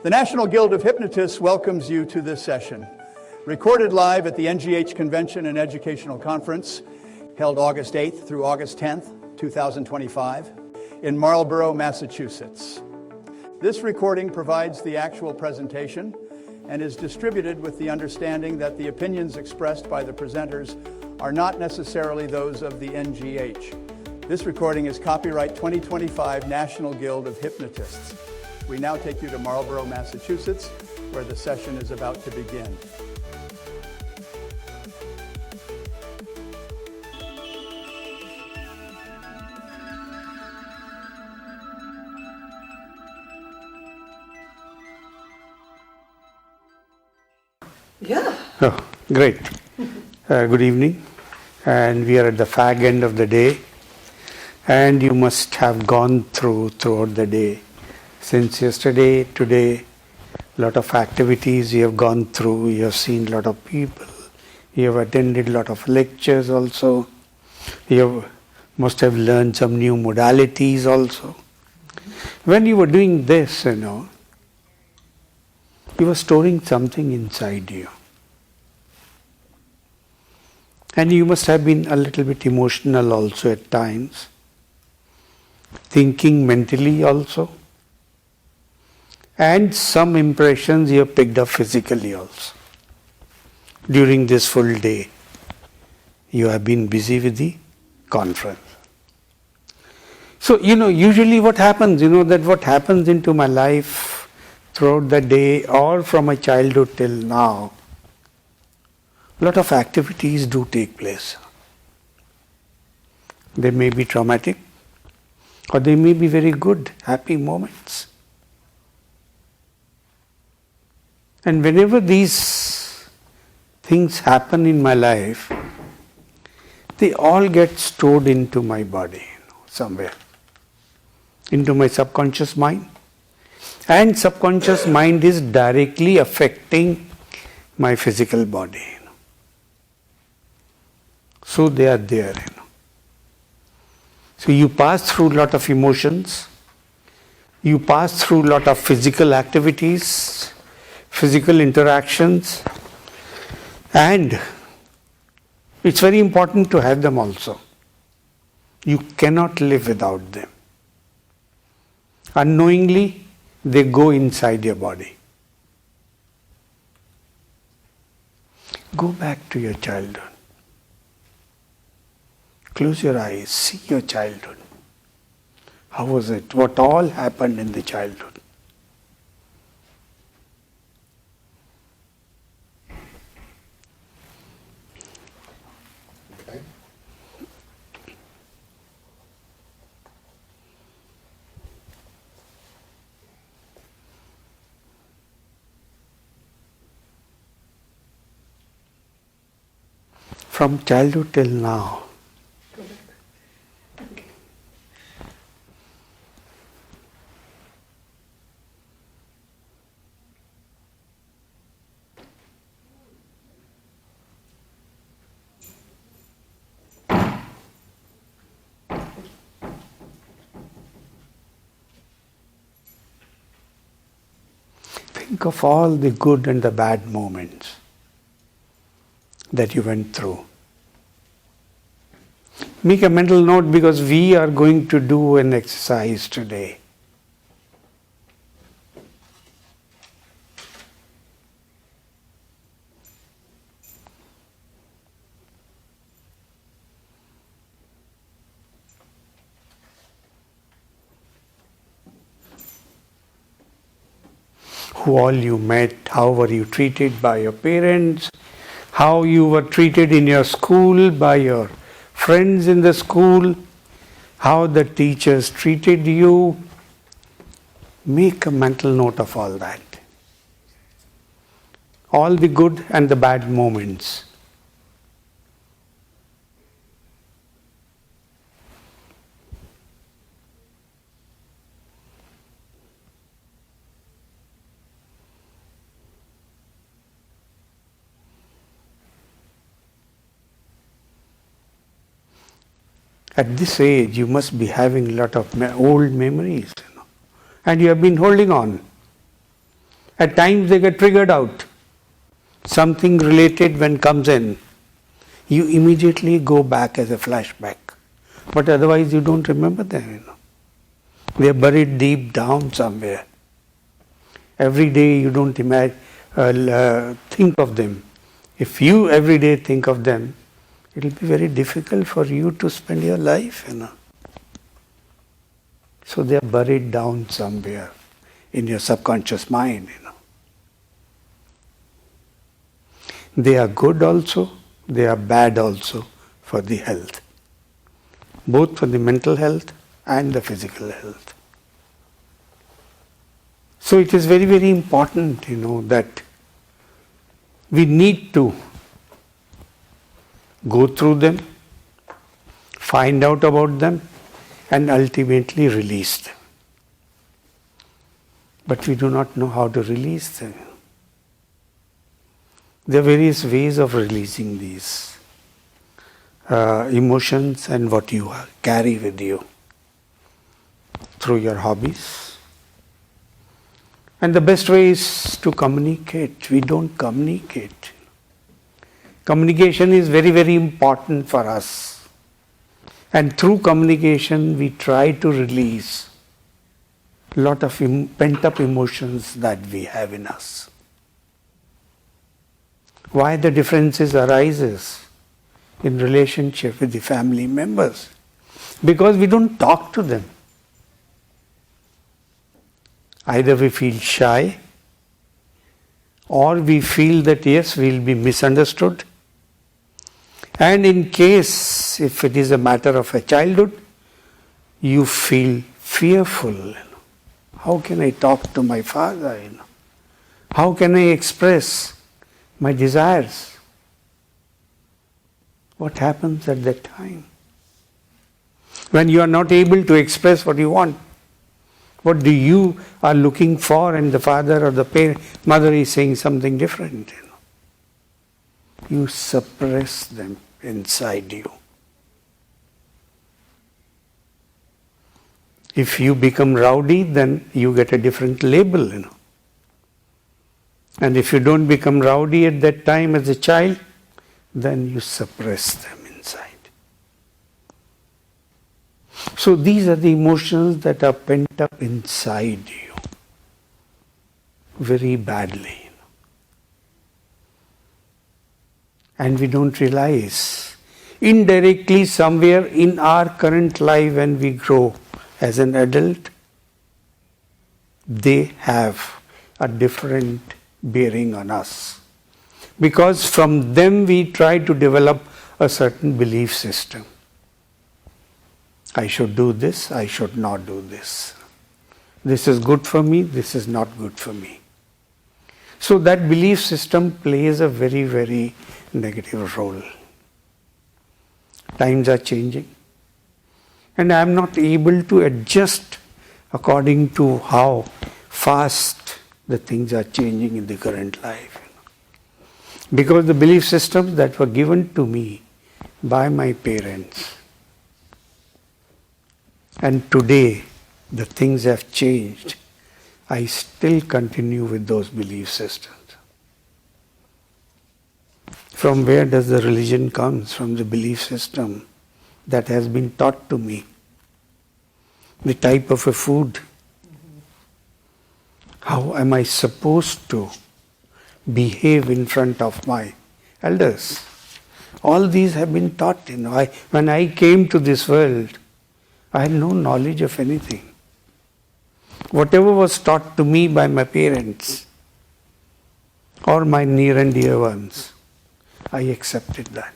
The National Guild of Hypnotists welcomes you to this session, recorded live at the NGH Convention and Educational Conference, held August 8th through August 10th, 2025, in Marlborough, Massachusetts. This recording provides the actual presentation and is distributed with the understanding that the opinions expressed by the presenters are not necessarily those of the NGH. This recording is copyright 2025 National Guild of Hypnotists. We now take you to Marlborough, Massachusetts, where the session is about to begin. Yeah. Oh, great. Good evening. And we are at the fag end of the day. And you must have gone throughout the day. Since yesterday, today, a lot of activities you have gone through. You have seen a lot of people. You have attended a lot of lectures also. Must have learned some new modalities also. When you were doing this, you were storing something inside you. And you must have been a little bit emotional also at times. Thinking mentally also. And some impressions you have picked up physically also. During this full day, you have been busy with the conference. So, usually what happens, that what happens into my life throughout the day or from my childhood till now, a lot of activities do take place. They may be traumatic or they may be very good, happy moments. And whenever these things happen in my life, they all get stored into my body somewhere, into my subconscious mind. And subconscious mind is directly affecting my physical body. So they are there. So you pass through a lot of emotions. You pass through a lot of physical activities, physical interactions. And it's very important to have them also. You cannot live without them. Unknowingly, they go inside your body. Go back to your childhood. Close your eyes, see your childhood. How was it? What all happened in the childhood? Okay. From childhood till now. Think of all the good and the bad moments that you went through. Make a mental note because we are going to do an exercise today. Who all you met, how were you treated by your parents, how you were treated in your school by your friends in the school, how the teachers treated you. Make a mental note of all that. All the good and the bad moments. At this age, you must be having a lot of old memories, and you have been holding on. At times they get triggered out. Something related when comes in, you immediately go back as a flashback. But otherwise you don't remember them. They are buried deep down somewhere. Every day you don't think of them. If you every day think of them, it will be very difficult for you to spend your life. So they are buried down somewhere in your subconscious mind. They are good also, they are bad also for the health. Both for the mental health and the physical health. So it is very, very important, that we need to go through them, find out about them, and ultimately release them. But we do not know how to release them. There are various ways of releasing these emotions and what you carry with you through your hobbies. And the best way is to communicate. We don't communicate. Communication is very, very important for us. And through communication, we try to release a lot of pent-up emotions that we have in us. Why the differences arises in relationship with the family members? Because we don't talk to them. Either we feel shy, or we feel that yes, we will be misunderstood. And in case, if it is a matter of a childhood, you feel fearful. How can I talk to my father? How can I express my desires? What happens at that time? When you are not able to express what you want, what do you are looking for, and the father or the mother is saying something different. You suppress them inside you. If you become rowdy, then you get a different label. And if you don't become rowdy at that time as a child, then you suppress them inside. So these are the emotions that are pent up inside you very badly. And we don't realize. Indirectly, somewhere in our current life when we grow as an adult, they have a different bearing on us. Because from them we try to develop a certain belief system. I should do this, I should not do this. This is good for me, this is not good for me. So that belief system plays a very, very negative role. Times are changing, and I am not able to adjust according to how fast the things are changing in the current life. Because the belief systems that were given to me by my parents, and today the things have changed, I still continue with those belief systems. From where does the religion come? From the belief system that has been taught to me. The type of a food. How am I supposed to behave in front of my elders? All these have been taught. When I came to this world, I had no knowledge of anything. Whatever was taught to me by my parents or my near and dear ones, I accepted that.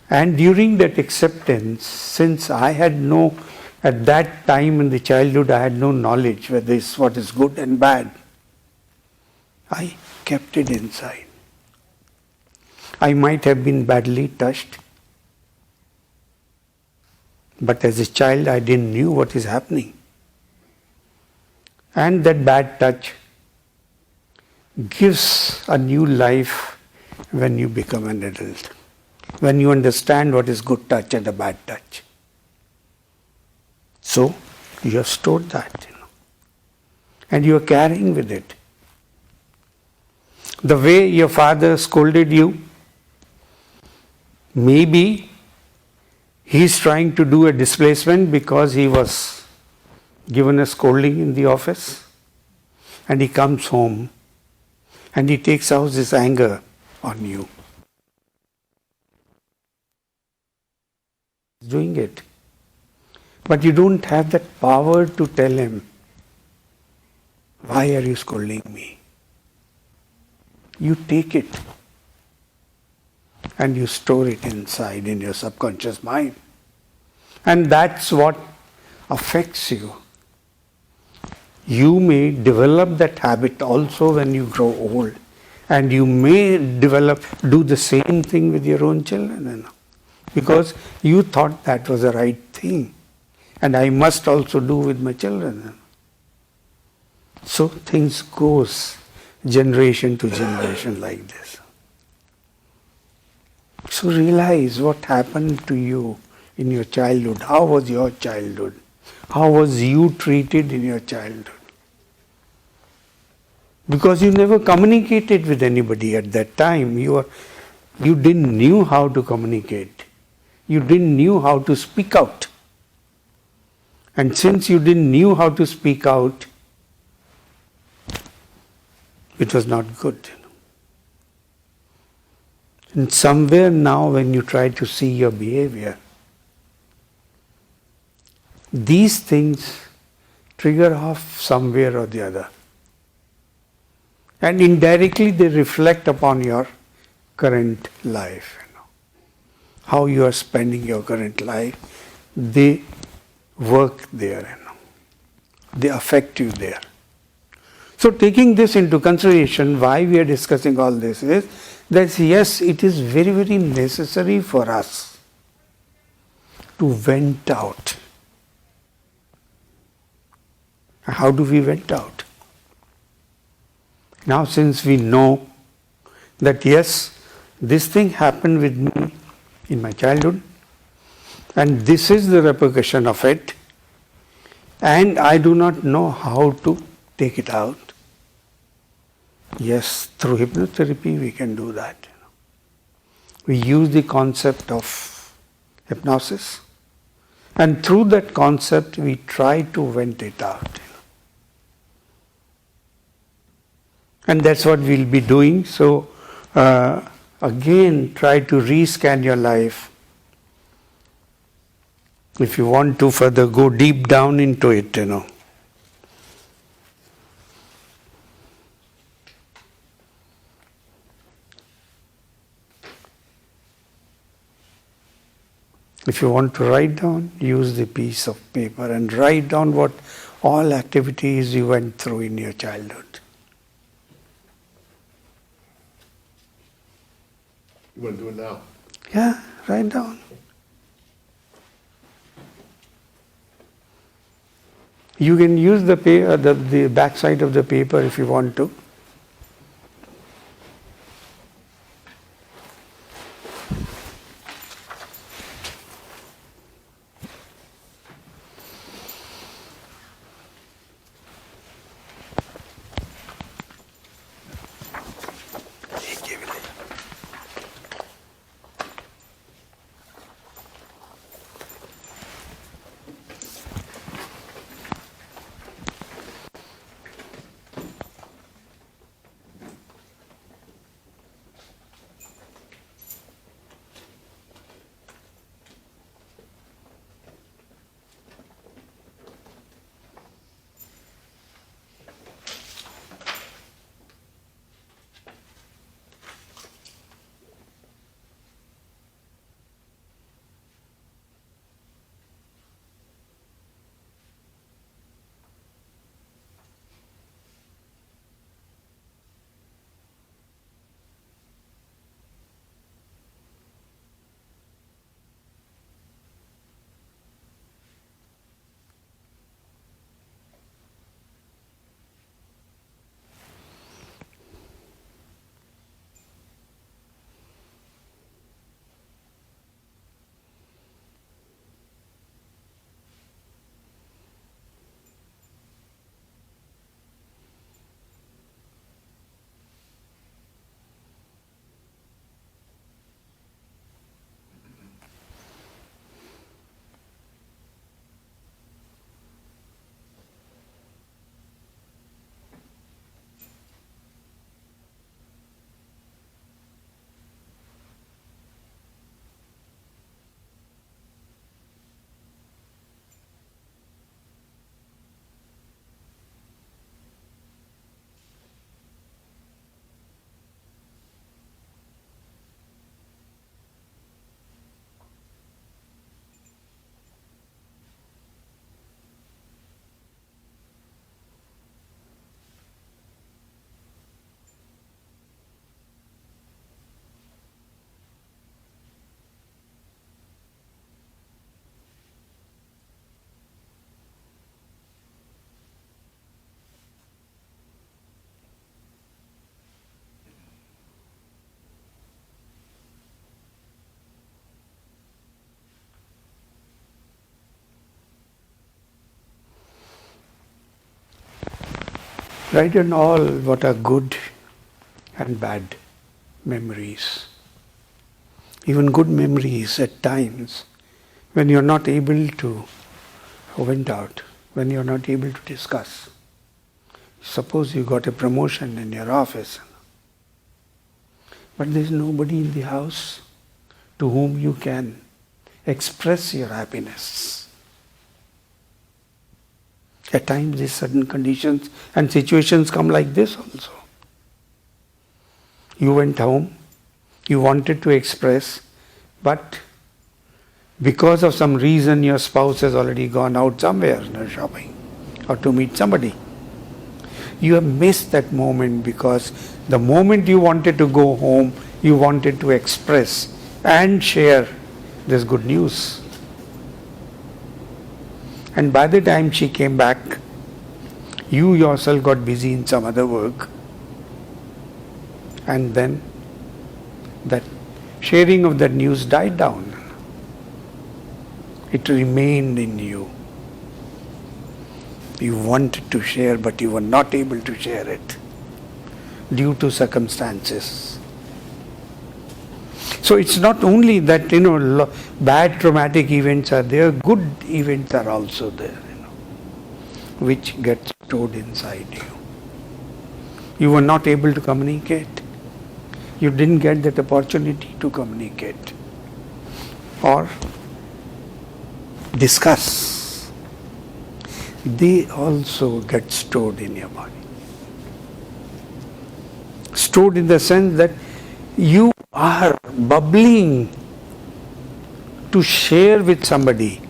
And during that acceptance, since I had at that time in the childhood, I had no knowledge whether this what is good and bad, I kept it inside. I might have been badly touched, but as a child I didn't know what is happening. And that bad touch gives a new life when you become an adult. When you understand what is good touch and a bad touch. So, you have stored that. and you are carrying with it. The way your father scolded you, maybe he is trying to do a displacement because he was given a scolding in the office, and he comes home and he takes out his anger on you. He's doing it. But you don't have that power to tell him, why are you scolding me? You take it and you store it inside in your subconscious mind. And that's what affects you. You may develop that habit also when you grow old. And you may do the same thing with your own children. Because you thought that was the right thing. And I must also do with my children. So things goes generation to generation like this. So realize what happened to you in your childhood. How was your childhood? How was you treated in your childhood? Because you never communicated with anybody at that time. You didn't knew how to communicate. You didn't knew how to speak out. And since you didn't knew how to speak out, it was not good. And somewhere now when you try to see your behavior, these things trigger off somewhere or the other. And indirectly they reflect upon your current life. How you are spending your current life, they work there. They affect you there. So taking this into consideration, why we are discussing all this is that yes, it is very, very necessary for us to vent out. How do we vent out? Now since we know that yes, this thing happened with me in my childhood and this is the repercussion of it and I do not know how to take it out. Yes, through hypnotherapy we can do that. We use the concept of hypnosis and through that concept we try to vent it out. And that's what we'll be doing. So again, try to rescan your life. If you want to further go deep down into it, If you want to write down, use the piece of paper and write down what all activities you went through in your childhood. You want to do it now? Yeah, write down. You can use the back side of the paper if you want to. Write down all what are good and bad memories. Even good memories at times when you're not able to vent out, when you're not able to discuss. Suppose you got a promotion in your office, but there's nobody in the house to whom you can express your happiness. At times these sudden conditions and situations come like this also. You went home, you wanted to express, but because of some reason your spouse has already gone out somewhere, shopping or to meet somebody. You have missed that moment because the moment you wanted to go home, you wanted to express and share this good news. And by the time she came back, you yourself got busy in some other work. And then that sharing of that news died down. It remained in you. You wanted to share, but you were not able to share it due to circumstances. So it's not only that, bad traumatic events are there, good events are also there, which get stored inside you. You were not able to communicate. You didn't get that opportunity to communicate or discuss. They also get stored in your body. Stored in the sense that you are bubbling to share with somebody.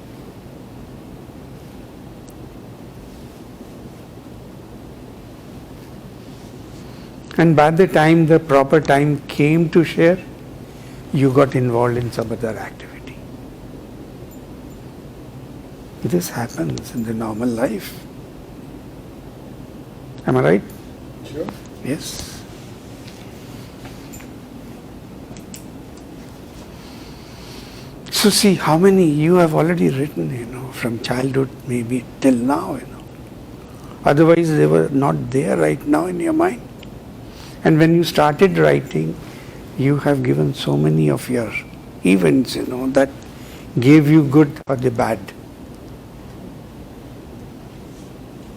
And by the time the proper time came to share, you got involved in some other activity. This happens in the normal life. Am I right? Sure. Yes. So see how many you have already written, from childhood maybe till now, Otherwise they were not there right now in your mind. And when you started writing, you have given so many of your events, that gave you good or the bad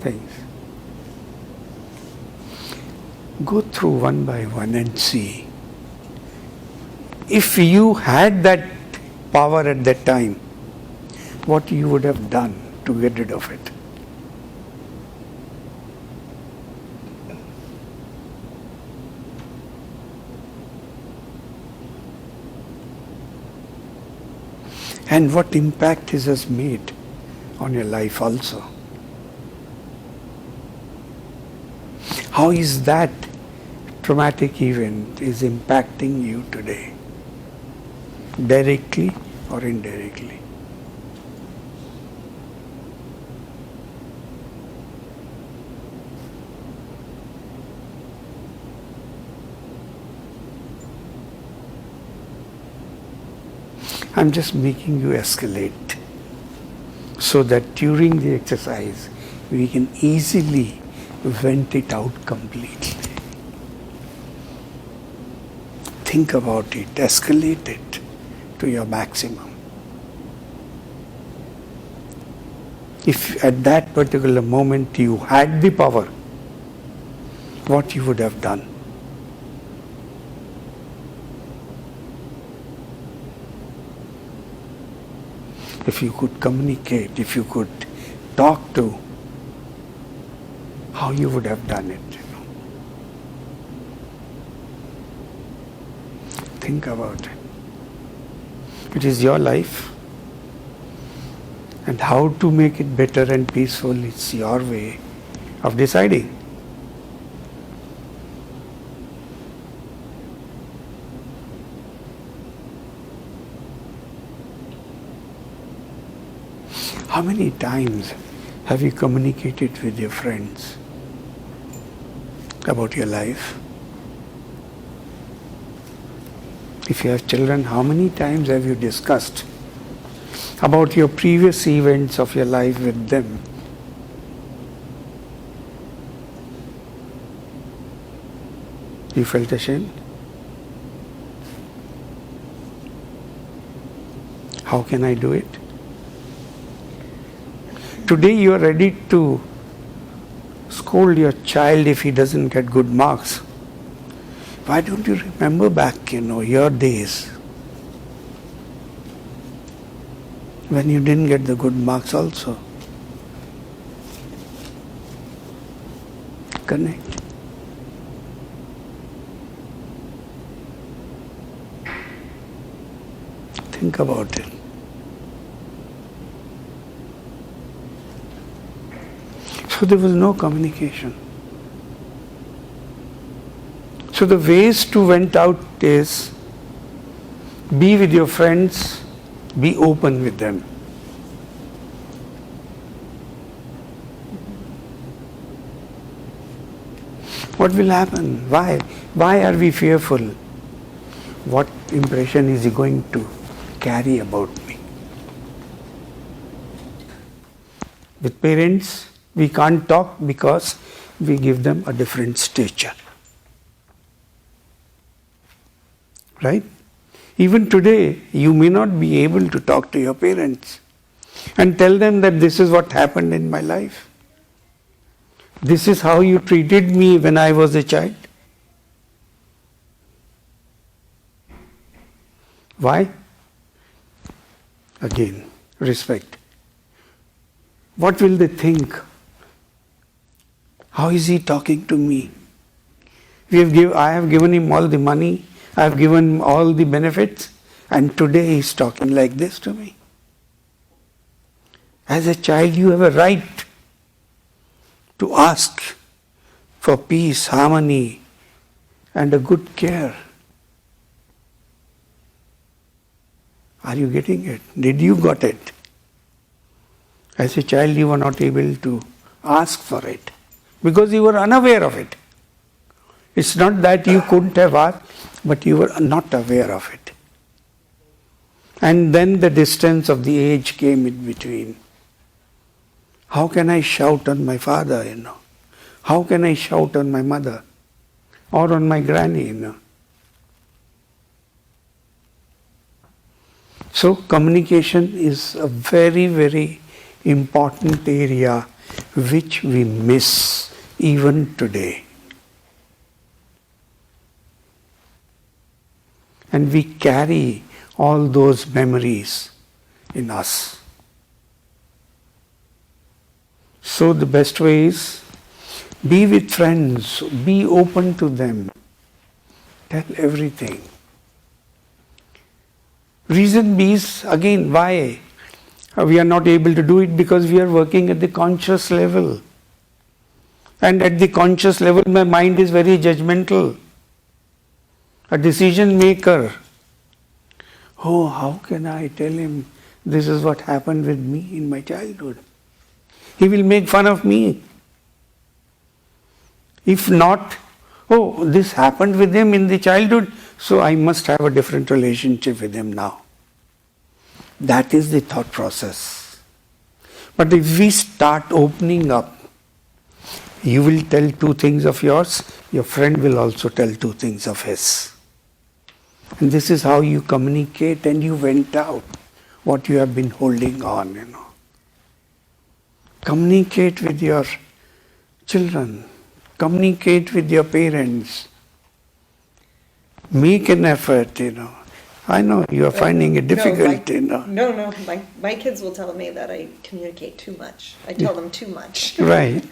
things. Go through one by one and see. If you had that power at that time, what you would have done to get rid of it. And what impact it has made on your life also. How is that traumatic event is impacting you today? Directly or indirectly? I'm just making you escalate so that during the exercise we can easily vent it out completely. Think about it, escalate it to your maximum. If at that particular moment you had the power, what you would have done? If you could communicate, if you could talk to, how you would have done it. Think about it. It is your life, and how to make it better and peaceful is your way of deciding. How many times have you communicated with your friends about your life? If you have children, how many times have you discussed about your previous events of your life with them? You felt ashamed? How can I do it? Today you are ready to scold your child if he doesn't get good marks. Why don't you remember back, your days when you didn't get the good marks also? Connect. Think about it. So there was no communication. So the ways to vent out is be with your friends, be open with them. What will happen? Why? Why are we fearful? What impression is he going to carry about me? With parents, we can't talk because we give them a different stature. Right? Even today, you may not be able to talk to your parents and tell them that this is what happened in my life. This is how you treated me when I was a child. Why? Again, respect. What will they think? How is he talking to me? I have given him all the money, I have given him all the benefits, and today he is talking like this to me. As a child, you have a right to ask for peace, harmony, and a good care. Are you getting it? Did you got it? As a child, you were not able to ask for it because you were unaware of it. It's not that you couldn't have asked, but you were not aware of it. And then the distance of the age came in between. How can I shout on my father, How can I shout on my mother or on my granny, So communication is a very, very important area which we miss even today. And we carry all those memories in us. So the best way is be with friends, be open to them, tell everything. Reason B is, again, why we are not able to do it, because we are working at the conscious level. And at the conscious level, my mind is very judgmental, a decision maker. Oh, how can I tell him this is what happened with me in my childhood? He will make fun of me. If not, oh, this happened with him in the childhood, so I must have a different relationship with him now. That is the thought process. But if we start opening up, you will tell two things of yours, your friend will also tell two things of his. And this is how you communicate and you vent out what you have been holding on, Communicate with your children. Communicate with your parents. Make an effort, I know you are finding it difficult, No, my kids will tell me that I communicate too much. I tell them too much. Right.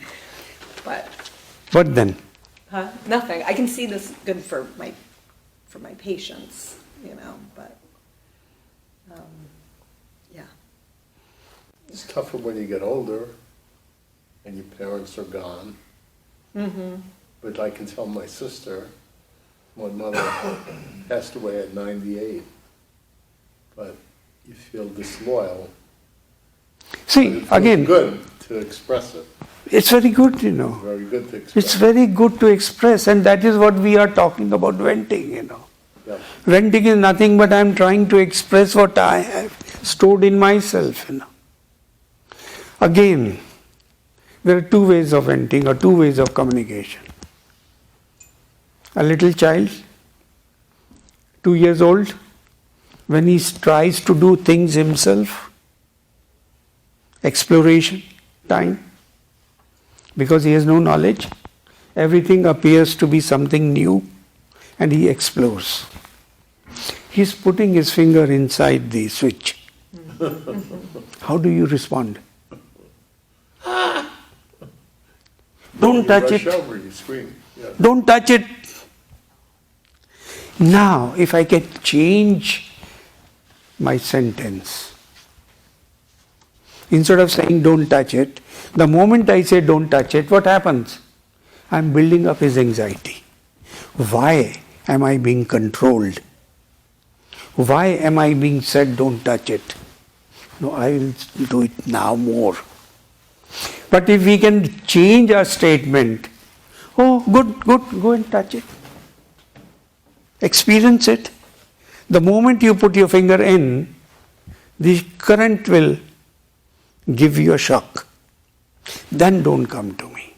But then? Nothing. I can see this good for my patients, but yeah. It's tougher when you get older and your parents are gone. Mm-hmm. But I can tell my sister, my mother passed away at 98, but you feel disloyal. See, it feels again, good to express it. It's very good, Very good to express. It's very good to express, and that is what we are talking about venting, Yeah. Venting is nothing but I am trying to express what I have stored in myself, Again, there are two ways of venting or two ways of communication. A little child, 2 years old, when he tries to do things himself, exploration time, because he has no knowledge, everything appears to be something new and he explores. He's putting his finger inside the switch. How do you respond? Don't touch it. You rush over, you scream. Yeah. Don't touch it. Now, if I can change my sentence, instead of saying don't touch it, the moment I say don't touch it, what happens? I'm building up his anxiety. Why am I being controlled? Why am I being said don't touch it? No, I will do it now more. But if we can change our statement, oh, good, go and touch it. Experience it. The moment you put your finger in, the current will give you a shock. Then don't come to me.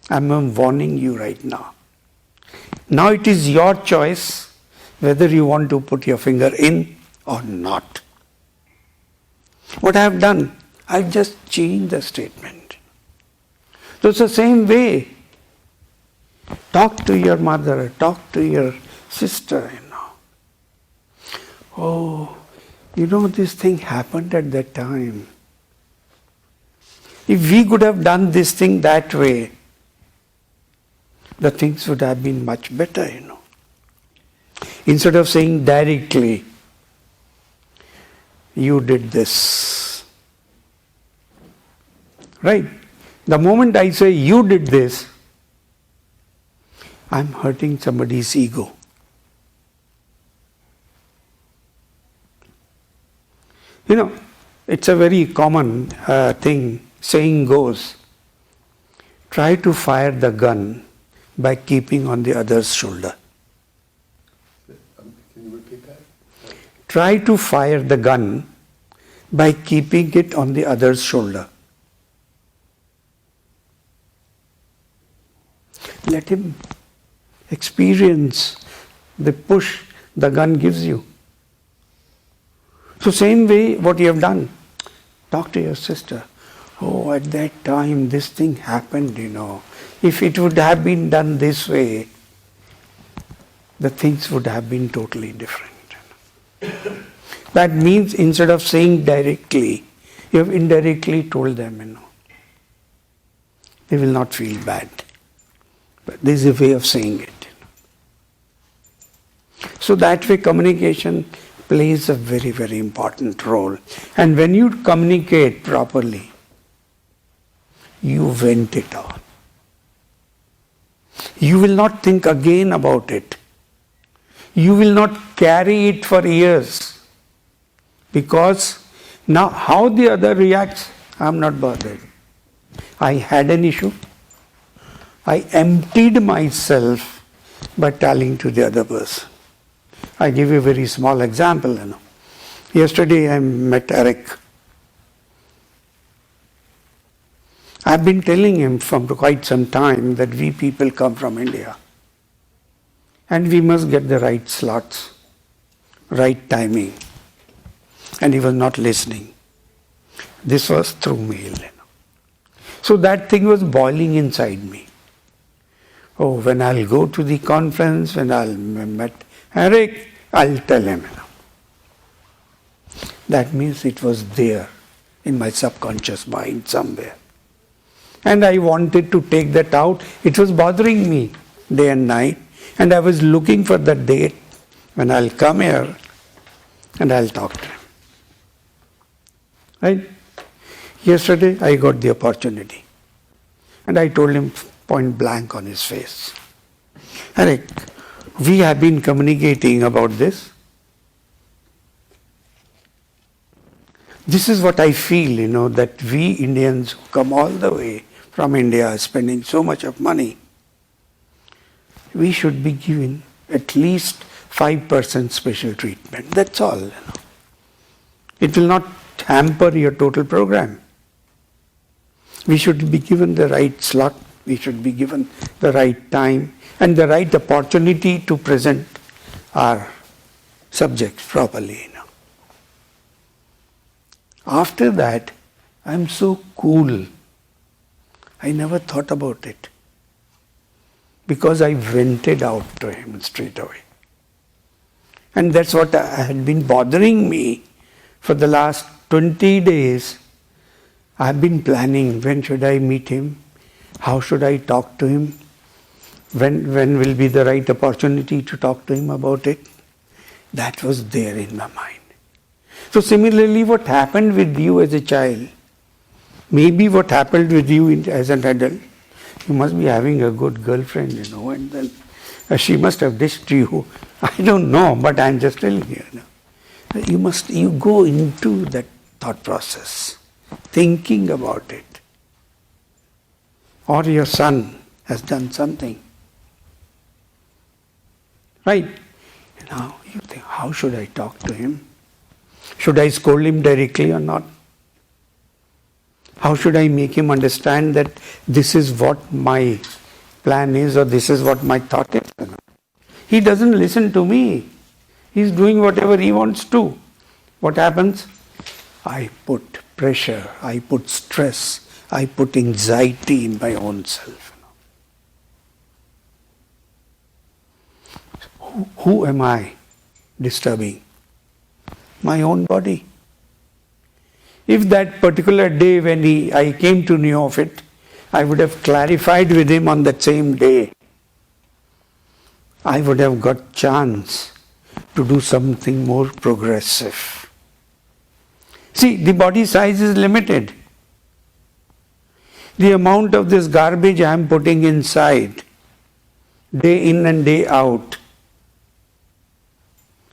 I'm warning you right now. Now it is your choice whether you want to put your finger in or not. What I have done, I've just changed the statement. So it's the same way. Talk to your mother, talk to your sister, Oh, this thing happened at that time. If we could have done this thing that way, the things would have been much better, Instead of saying directly, you did this. Right? The moment I say you did this, I'm hurting somebody's ego. It's a very common thing, saying goes, try to fire the gun by keeping on the other's shoulder. Can you repeat that? Try to fire the gun by keeping it on the other's shoulder. Let him experience the push the gun gives you. So same way what you have done. Talk to your sister. Oh, at that time this thing happened, If it would have been done this way, the things would have been totally different. That means instead of saying directly, you have indirectly told them, They will not feel bad. But this is a way of saying it. So that way communication plays a very, very important role. And when you communicate properly, you vent it all. You will not think again about it. You will not carry it for years. Because now how the other reacts, I'm not bothered. I had an issue. I emptied myself by telling to the other person. I give you a very small example. Yesterday I met Eric. I've been telling him from quite some time that we people come from India. And we must get the right slots, right timing. And he was not listening. This was through mail. So that thing was boiling inside me. Oh, when I'll go to the conference, when I'll meet Eric, I'll tell him. That means it was there in my subconscious mind somewhere. And I wanted to take that out. It was bothering me day and night. And I was looking for the date when I'll come here and I'll talk to him. Right? Yesterday I got the opportunity. And I told him point blank on his face, Eric, we have been communicating about this. This is what I feel, that we Indians who come all the way from India spending so much of money, we should be given at least 5% special treatment. That's all. It will not hamper your total program. We should be given the right slot We should be given the right time and the right opportunity to present our subjects properly. After that, I'm so cool. I never thought about it because I vented out to him straight away. And that's what had been bothering me for the last 20 days. I've been planning, when should I meet him? How should I talk to him? When will be the right opportunity to talk to him about it? That was there in my mind. So similarly, what happened with you as a child, maybe what happened with you as an adult, you must be having a good girlfriend, and then she must have dished you. I don't know, but I'm just telling you. You go into that thought process, thinking about it. Or your son has done something. Right? Now you think, how should I talk to him? Should I scold him directly or not? How should I make him understand that this is what my plan is or this is what my thought is? He doesn't listen to me. He's doing whatever he wants to. What happens? I put pressure, I put stress, I put anxiety in my own self. Who am I disturbing? My own body. If that particular day when I came to know of it, I would have clarified with him on that same day, I would have got chance to do something more progressive. See, the body size is limited. The amount of this garbage I am putting inside, day in and day out,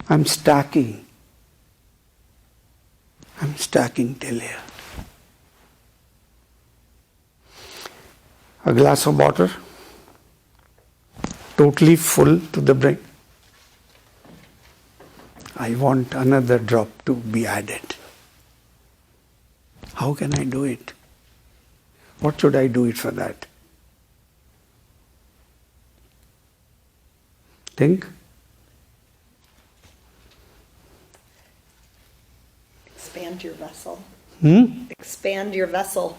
I'm stacking till here. A glass of water, totally full to the brim. I want another drop to be added. How can I do it? What should I do it for that? Think. Expand your vessel. Expand your vessel.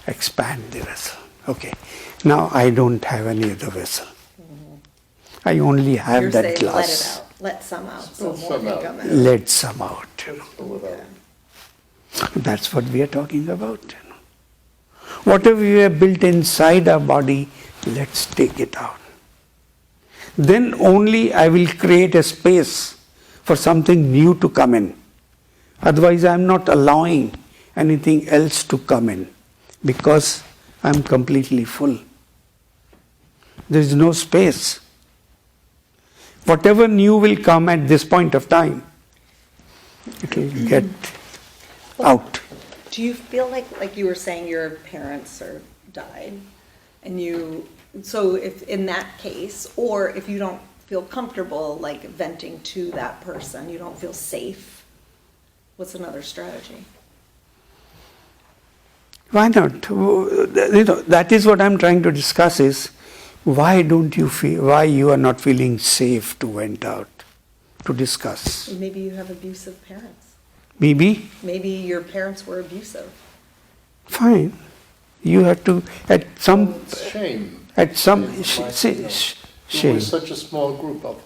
Expand the vessel. Okay. Now I don't have any other vessel. I only have You're that saying glass. let it out. Let some out. So Let more some can out. come out. Let some out. Pull it out. That's what we are talking about. Whatever we have built inside our body, let's take it out. Then only I will create a space for something new to come in. Otherwise, I am not allowing anything else to come in because I am completely full. There is no space. Whatever new will come at this point of time, it will get out. Do you feel like you were saying your parents died, and so if in that case, or if you don't feel comfortable like venting to that person, you don't feel safe, what's another strategy? Why not? That is what I'm trying to discuss is why you are not feeling safe to vent out, to discuss. Maybe you have abusive parents. Maybe? Maybe your parents were abusive. Fine. You have to, at some... It's shame. At some... It Shame. was such a small group of...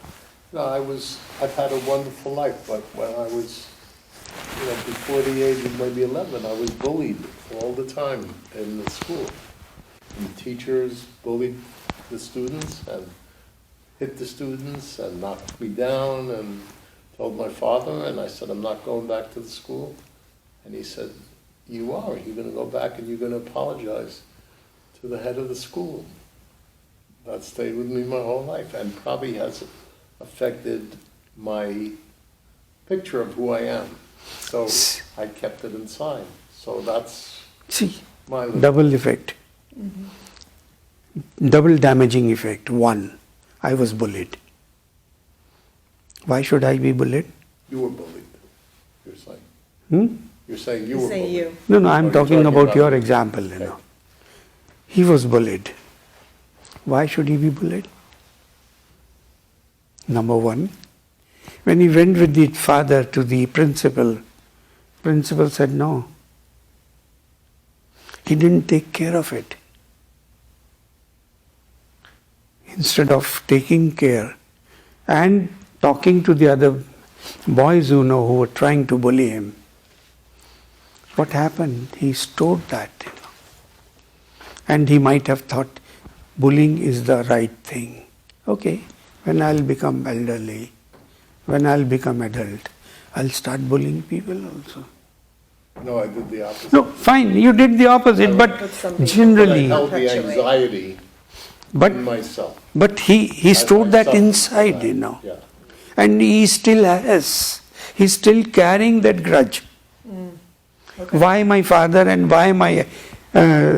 I've had a wonderful life, but when I was, before the age of maybe 11, I was bullied all the time in the school. And the teachers bullied the students and hit the students and knocked me down and told my father, and I said, I'm not going back to the school. And he said, you are. You're going to go back and you're going to apologize to the head of the school. That stayed with me my whole life and probably has affected my picture of who I am. So I kept it inside. So that's my little... Double effect. Mm-hmm. Double damaging effect. One, I was bullied. Why should I be bullied? You were bullied, you're saying. You're saying you were bullied. You. No, I'm you're talking talking about your me. example, Okay. He was bullied. Why should he be bullied? Number one, when he went with the father to the principal said no. He didn't take care of it. Instead of taking care and talking to the other boys who were trying to bully him, what happened? He stored that. And he might have thought bullying is the right thing. Okay, when I'll become elderly, when I'll become adult, I'll start bullying people also. No, I did the opposite. No, fine, you did the opposite, but some people- I generally, held the anxiety but in myself. he stored I that suffered inside, from that, Yeah. and he still has. He's still carrying that grudge. Okay. Why my father and why my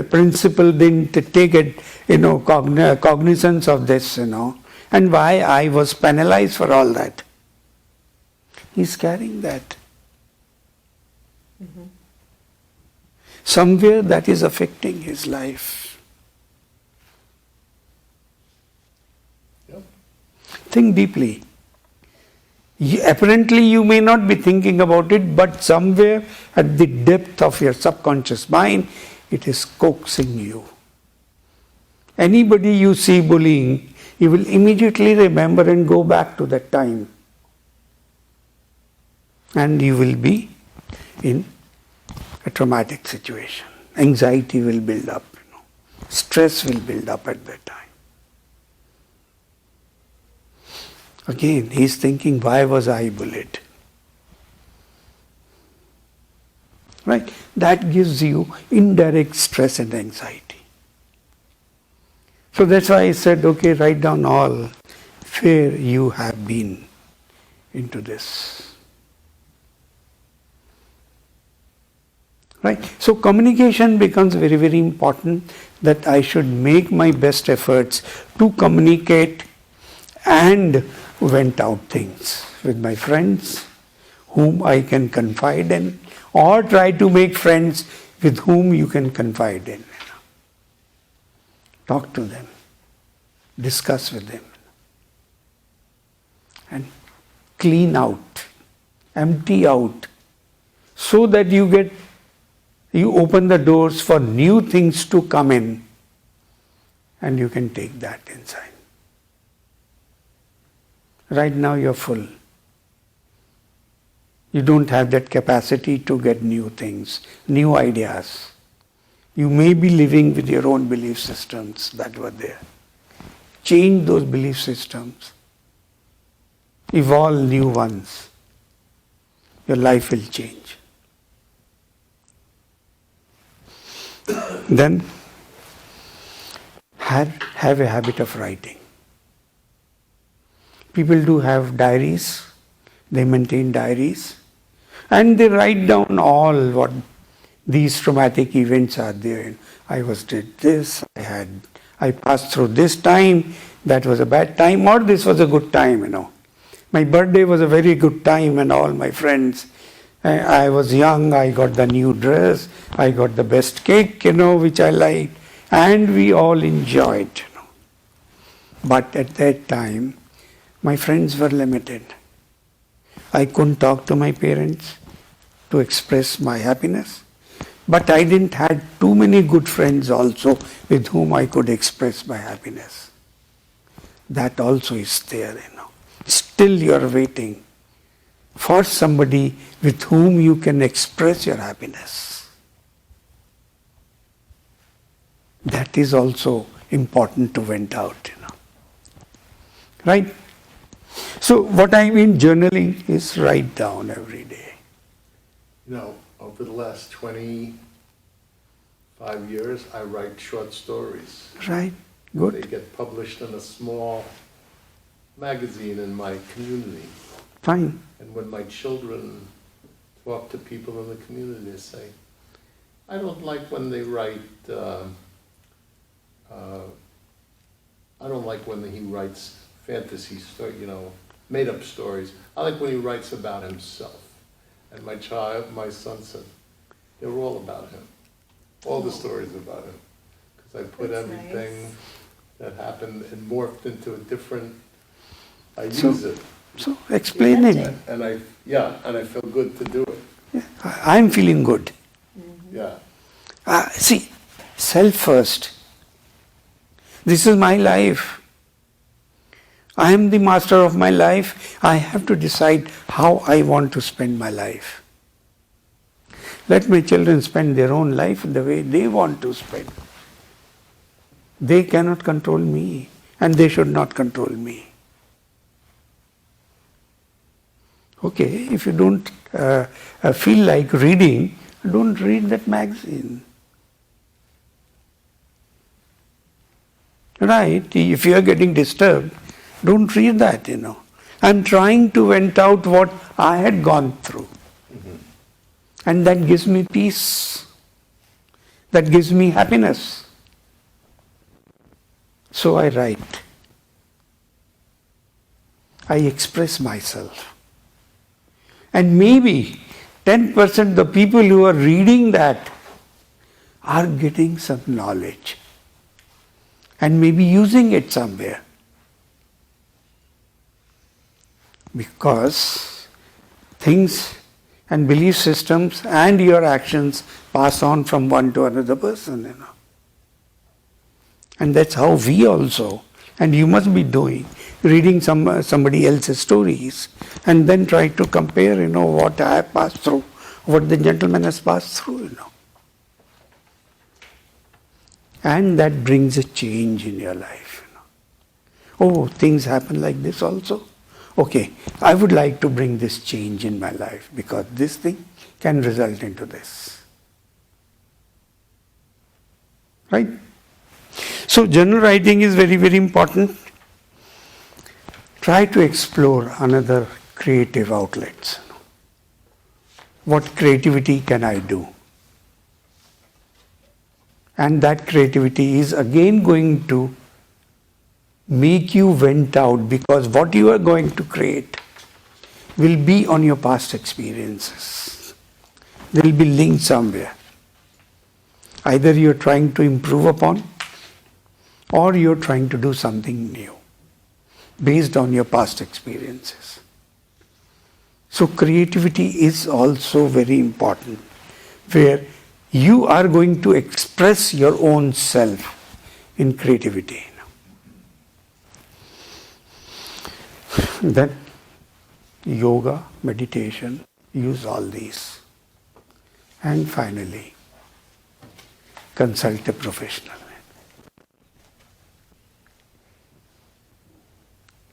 principal didn't take it, cognizance of this, and why I was penalized for all that. He's carrying that. Somewhere that is affecting his life. Yep. Think deeply. Apparently you may not be thinking about it, but somewhere at the depth of your subconscious mind, it is coaxing you. Anybody you see bullying, you will immediately remember and go back to that time. And you will be in a traumatic situation. Anxiety will build up. Stress will build up at that time. Again, he's thinking, why was I bullied? Right? That gives you indirect stress and anxiety. So that's why I said, okay, write down all where you have been into this. Right? So communication becomes very, very important, that I should make my best efforts to communicate and vent out things with my friends whom I can confide in, or try to make friends with whom you can confide in. Talk to them, discuss with them, and clean out, empty out, so that you open the doors for new things to come in, and you can take that inside. Right now you're full. You don't have that capacity to get new things, new ideas. You may be living with your own belief systems that were there. Change those belief systems. Evolve new ones. Your life will change. Then have a habit of writing. People do have diaries, they maintain diaries, and they write down all what these traumatic events are there. I did this, I passed through this time, that was a bad time, or this was a good time, My birthday was a very good time, and all my friends, I was young, I got the new dress, I got the best cake, which I liked, and we all enjoyed, But at that time, my friends were limited. I couldn't talk to my parents to express my happiness, but I didn't have too many good friends also with whom I could express my happiness. That also is there, Still you are waiting for somebody with whom you can express your happiness. That is also important to vent out, Right? So what I mean journaling is write down every day. Over the last 25 years, I write short stories. Right? They Good. get published in a small magazine in my community. Fine. And when my children talk to people in the community, they say, I don't like when they write, I don't like when he writes fantasy stories, made up stories. I like when he writes about himself. And my son said, they're all about him. All the stories about him. Because I put That's everything that happened and morphed into a different, I So- use it. So explaining. And I feel good to do it. I'm feeling good. Yeah. See, self first. This is my life. I am the master of my life. I have to decide how I want to spend my life. Let my children spend their own life the way they want to spend. They cannot control me, and they should not control me. Okay, if you don't feel like reading, don't read that magazine. Right? If you are getting disturbed, don't read that, I'm trying to vent out what I had gone through. And that gives me peace. That gives me happiness. So I write. I express myself. And maybe 10% the people who are reading that are getting some knowledge and maybe using it somewhere. Because things and belief systems and your actions pass on from one to another person, And that's how we also, and you must be doing, reading somebody else's stories and then try to compare, what I have passed through, what the gentleman has passed through, And that brings a change in your life. Oh, things happen like this also. Okay, I would like to bring this change in my life because this thing can result into this. Right? So journal writing is very, very important. Try to explore another creative outlets. What creativity can I do? And that creativity is again going to make you vent out because what you are going to create will be on your past experiences. There will be linked somewhere. Either you're trying to improve upon or you're trying to do something new based on your past experiences. So creativity is also very important, where you are going to express your own self in creativity. Then yoga, meditation, use all these. And finally, consult a professional.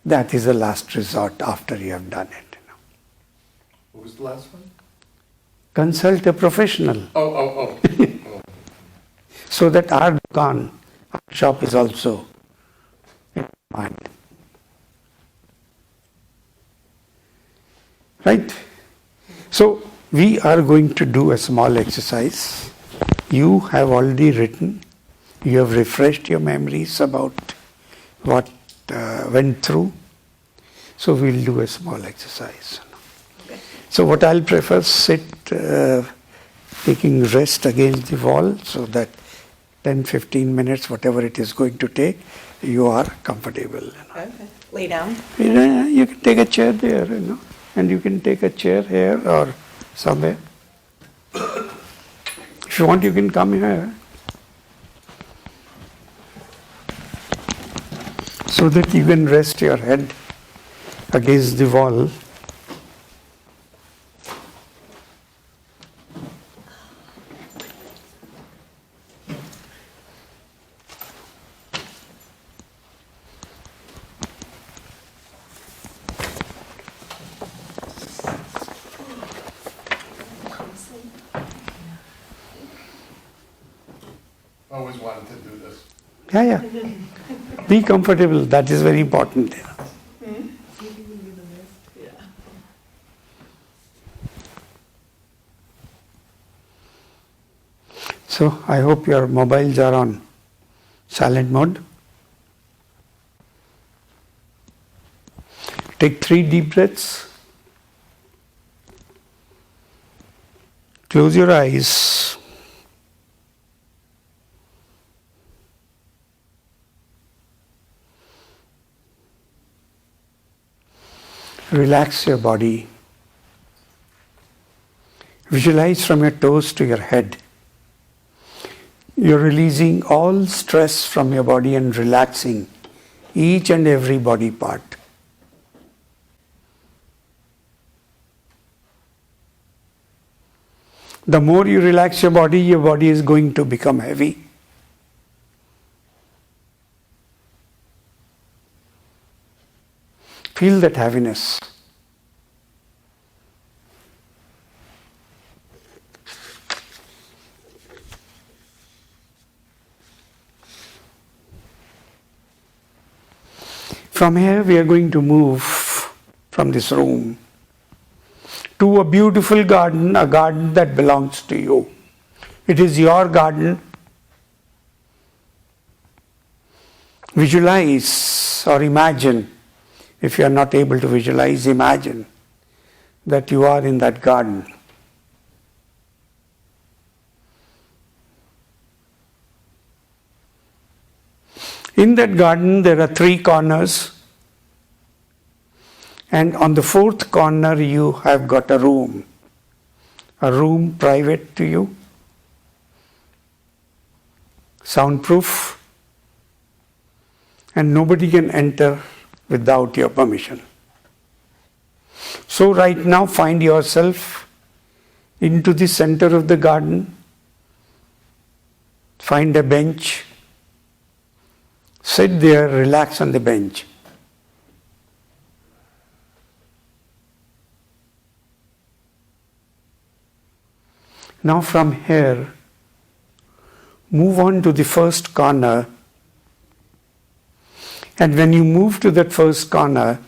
That is the last resort after you have done it. What was the last one? Consult a professional. Oh. So that our dukaan, our shop is also in mind. Right? So we are going to do a small exercise. You have already written. You have refreshed your memories about what went through. So we'll do a small exercise. Okay. So what I'll prefer, sit taking rest against the wall so that 10-15 minutes, whatever it is going to take, you are comfortable. Okay. Lay down. You can take a chair there, and you can take a chair here or somewhere. If you want, you can come here. So that you can rest your head against the wall. I always wanted to do this. Yeah. Be comfortable. That is very important. So I hope your mobiles are on silent mode. Take 3 deep breaths. Close your eyes. Relax your body. Visualize from your toes to your head. You're releasing all stress from your body and relaxing each and every body part. The more you relax your body is going to become heavy. Feel that heaviness. From here we are going to move from this room to a beautiful garden, a garden that belongs to you. It is your garden. Visualize or imagine. If you are not able to visualize, imagine that you are in that garden. In that garden there are 3 corners, and on the 4th corner you have got a room private to you, soundproof, and nobody can enter without your permission. So right now find yourself into the center of the garden, find a bench, sit there, relax on the bench. Now from here, move on to the first corner, and when you move to that first corner,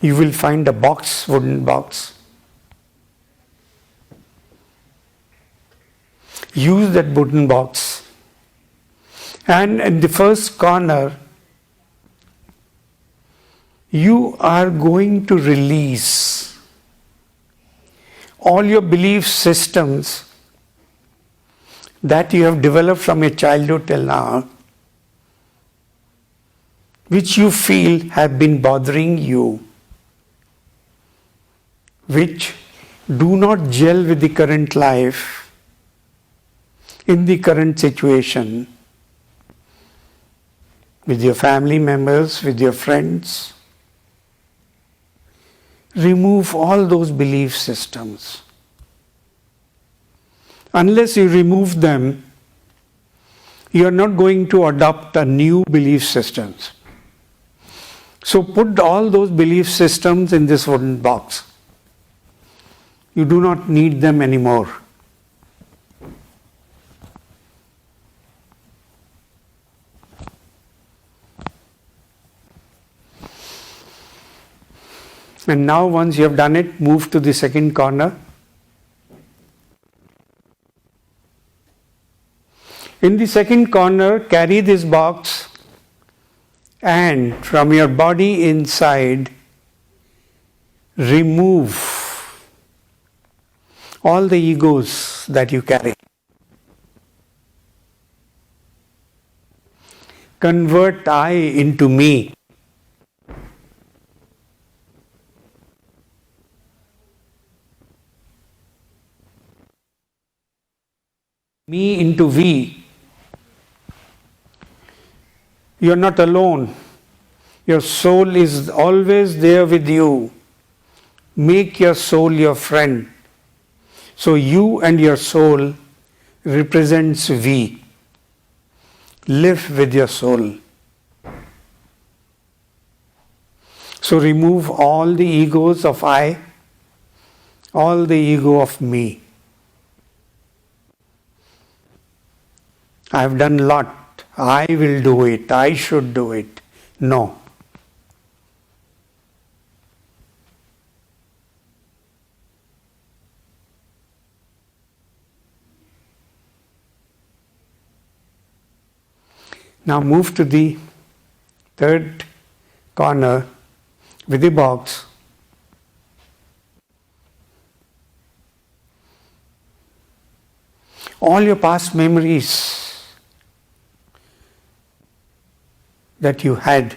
you will find a box, wooden box. Use that wooden box, and in the first corner, you are going to release all your belief systems that you have developed from your childhood till now, which you feel have been bothering you, which do not gel with the current life, in the current situation, with your family members, with your friends. Remove all those belief systems. Unless you remove them, you are not going to adopt a new belief systems. So put all those belief systems in this wooden box. You do not need them anymore. And now once you have done it, move to the second corner. In the second corner, carry this box, and from your body inside, remove all the egos that you carry. Convert I into me. Me into we. You are not alone. Your soul is always there with you. Make your soul your friend. So you and your soul represents we. Live with your soul. So remove all the egos of I, all the ego of me. I have done a lot. I will do it. I should do it. No. Now move to the third corner with the box. All your past memories that you had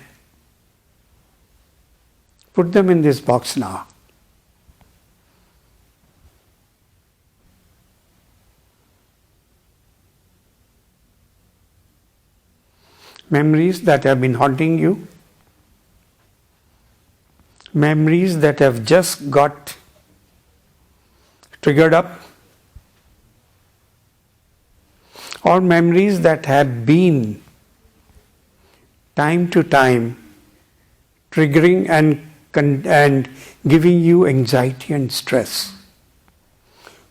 Put them in this box now. Memories that have been haunting you, memories that have just got triggered up, or memories that have been time to time triggering and giving you anxiety and stress.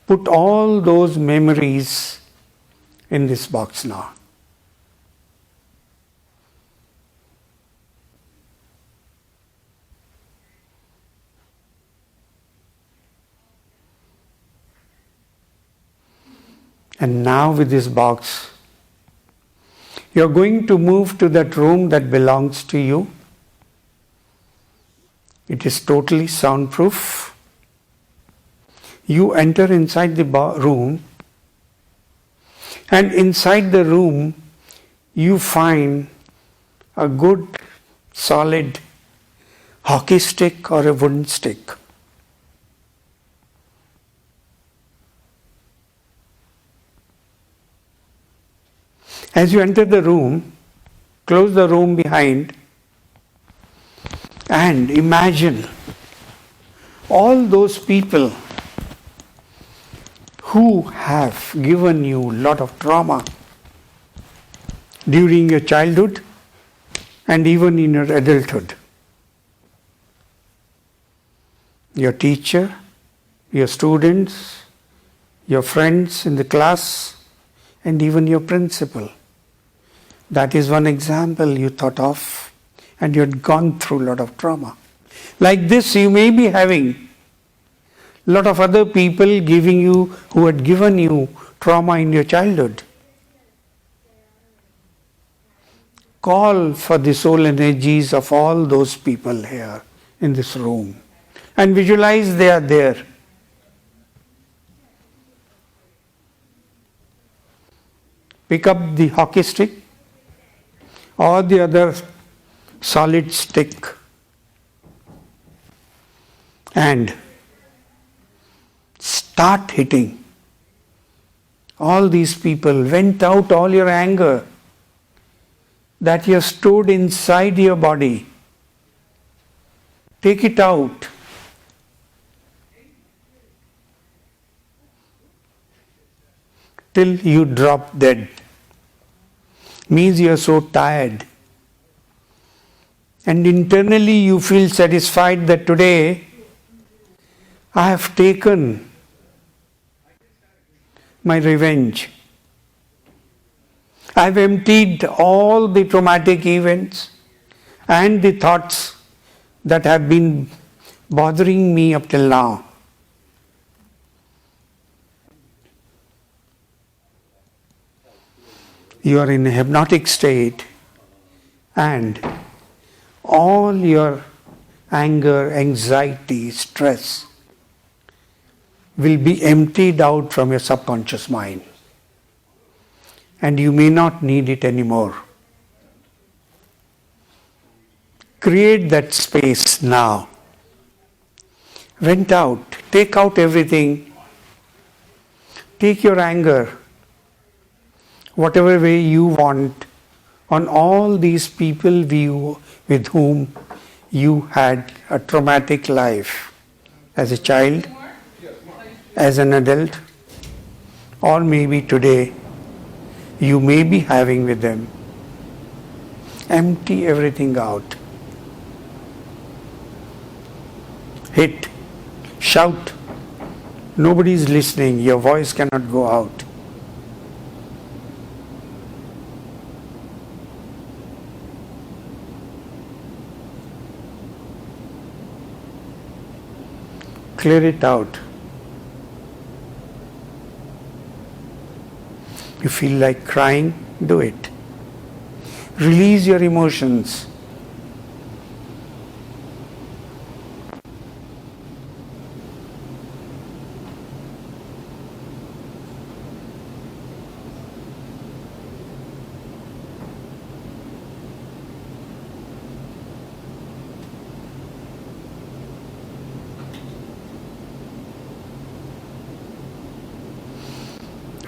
Put all those memories in this box now. And now with this box, you're going to move to that room that belongs to you. It is totally soundproof. You enter inside the room, and inside the room you find a good solid hockey stick or a wooden stick. As you enter the room, close the room behind and imagine all those people who have given you a lot of trauma during your childhood and even in your adulthood. Your teacher, your students, your friends in the class, and even your principal. That is one example you thought of, and you had gone through a lot of trauma. Like this, you may be having a lot of other people who had given you trauma in your childhood. Call for the soul energies of all those people here in this room and visualize they are there. Pick up the hockey stick or the other solid stick and start hitting. All these people, vent out all your anger that you have stored inside your body. Take it out. Till you drop dead. Means you are so tired. And internally you feel satisfied that today I have taken my revenge. I have emptied all the traumatic events and the thoughts that have been bothering me up till now. You are in a hypnotic state and all your anger, anxiety, stress will be emptied out from your subconscious mind. And you may not need it anymore. Create that space now. Vent out. Take out everything. Take your anger, whatever way you want, on all these people with whom you had a traumatic life as a child, as an adult, or maybe today you may be having with them. Empty everything out. Hit, shout. Nobody is listening. Your voice cannot go out. Clear it out. You feel like crying? Do it. Release your emotions.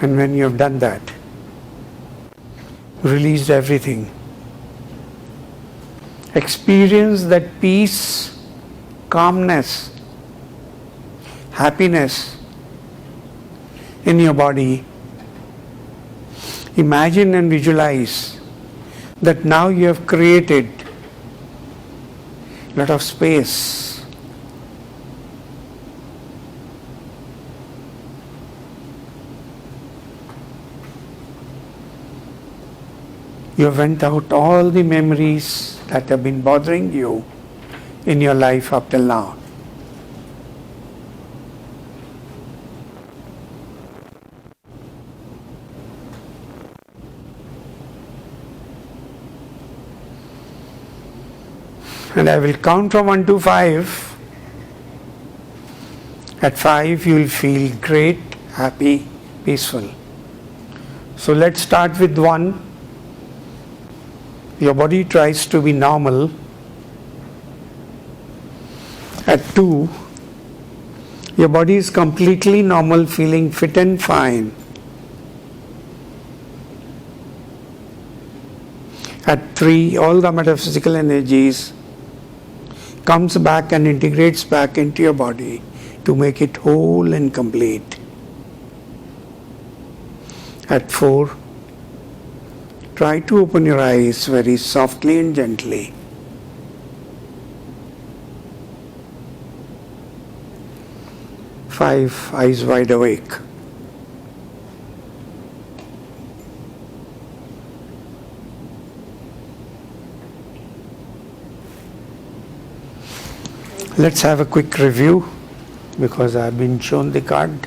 And when you have done that, released everything, experience that peace, calmness, happiness in your body. Imagine and visualize that now you have created a lot of space. You have went out all the memories that have been bothering you in your life up till now. And I will count from 1 to 5. At 5 you will feel great, happy, peaceful. So let's start with 1. Your body tries to be normal. At 2, your body is completely normal, feeling fit and fine. At 3, all the metaphysical energies comes back and integrates back into your body to make it whole and complete. At 4, try to open your eyes very softly and gently. Five, eyes wide awake. Let's have a quick review because I've been shown the card.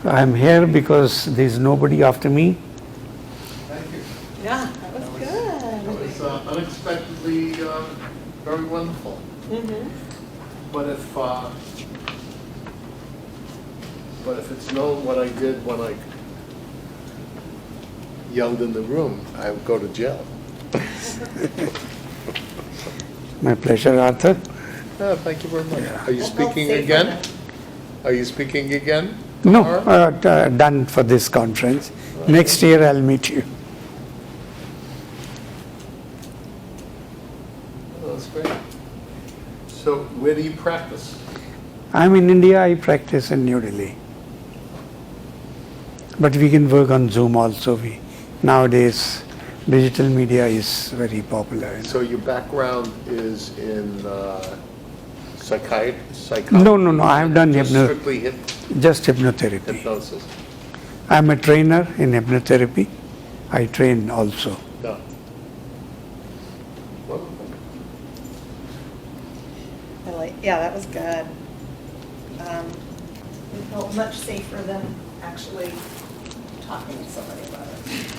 I'm here because there's nobody after me. Thank you. Yeah, that was good. That was unexpectedly very wonderful. But if it's known what I did when I yelled in the room, I would go to jail. My pleasure, Arthur. Thank you very much. Are you Well, speaking safe again? for them. Are you speaking again? No, tomorrow? done for this conference. Next year I'll meet you. Oh, that's great. So where do you practice? I'm in India, I practice in New Delhi. But we can work on Zoom also. Nowadays, digital media is very popular. So your background is in psychiatry? No, I have done Just strictly just hypnotherapy. hypnosis? I'm a trainer in hypnotherapy. I train also. No. Wonderful. Yeah, that was good. We felt much safer than actually talking to somebody about it.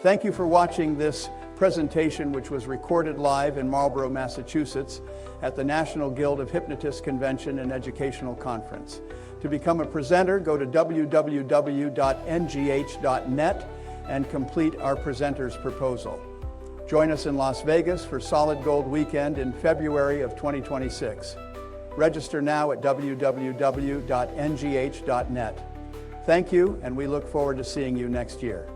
Thank you for watching this presentation, which was recorded live in Marlborough, Massachusetts at the National Guild of Hypnotists Convention and Educational Conference. To become a presenter, go to www.ngh.net and complete our presenter's proposal. Join us in Las Vegas for Solid Gold Weekend in February of 2026. Register now at www.ngh.net. Thank you, and we look forward to seeing you next year.